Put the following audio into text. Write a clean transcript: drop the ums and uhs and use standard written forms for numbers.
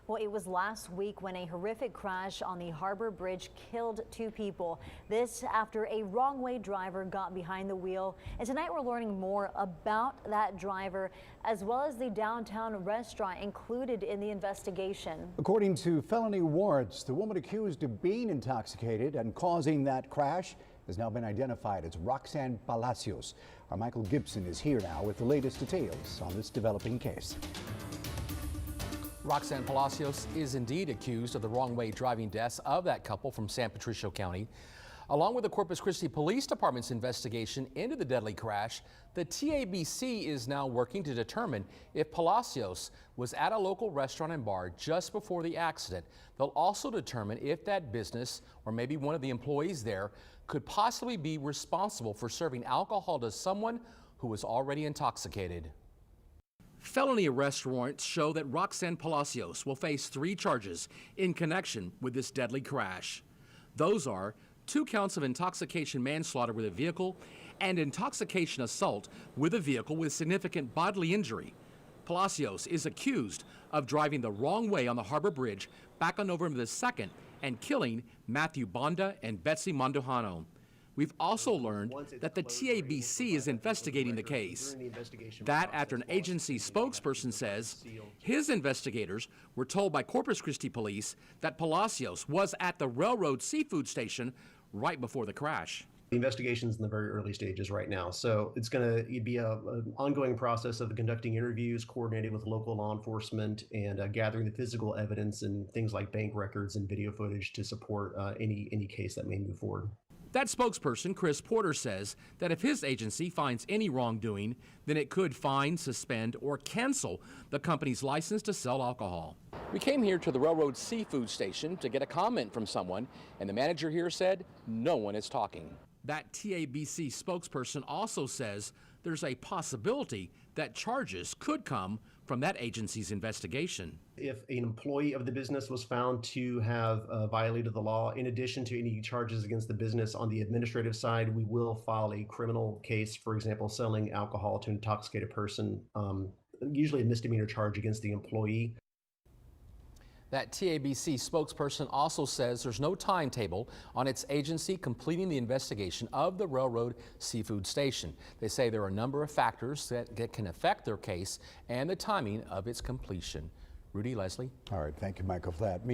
Well, it was last week when a horrific crash on the Harbor Bridge killed 2 people. This after a wrong-way driver got behind the wheel. And tonight we're learning more about that driver as well as the downtown restaurant included in the investigation. According to felony warrants, the woman accused of being intoxicated and causing that crash has now been identified as Roxanne Palacios. Our Michael Gibson is here now with the latest details on this developing case. Roxanne Palacios is indeed accused of the wrong-way driving deaths of that couple from San Patricio County. Along with the Corpus Christi Police Department's investigation into the deadly crash, the TABC is now working to determine if Palacios was at a local restaurant and bar just before the accident. They'll also determine if that business or maybe one of the employees there could possibly be responsible for serving alcohol to someone who was already intoxicated. Felony arrest warrants show that Roxanne Palacios will face 3 charges in connection with this deadly crash. Those are 2 counts of intoxication manslaughter with a vehicle and intoxication assault with a vehicle with significant bodily injury. Palacios is accused of driving the wrong way on the Harbor Bridge back on November the 2nd and killing Matthew Bonda and Betsy Mondojano. We've also learned that the TABC is investigating the case. That after an agency spokesperson says his investigators were told by Corpus Christi police that Palacios was at the Railroad Seafood Station right before the crash. The investigation is in the very early stages right now, so it's going to be an ongoing process of conducting interviews, coordinating with local law enforcement, and gathering the physical evidence and things like bank records and video footage to support any case that may move forward. That spokesperson, Chris Porter, says that if his agency finds any wrongdoing, then it could fine, suspend, or cancel the company's license to sell alcohol. We came here to the Railroad Seafood Station to get a comment from someone, and the manager here said no one is talking. That TABC spokesperson also says there's a possibility that charges could come from that agency's investigation. If an employee of the business was found to have violated the law, in addition to any charges against the business on the administrative side, we will file a criminal case, for example, selling alcohol to an intoxicated person, usually a misdemeanor charge against the employee. That TABC spokesperson also says there's no timetable on its agency completing the investigation of the Railroad Seafood Station. They say there are a number of factors that can affect their case and the timing of its completion. Rudy, Leslie. All right, thank you, Michael, for that.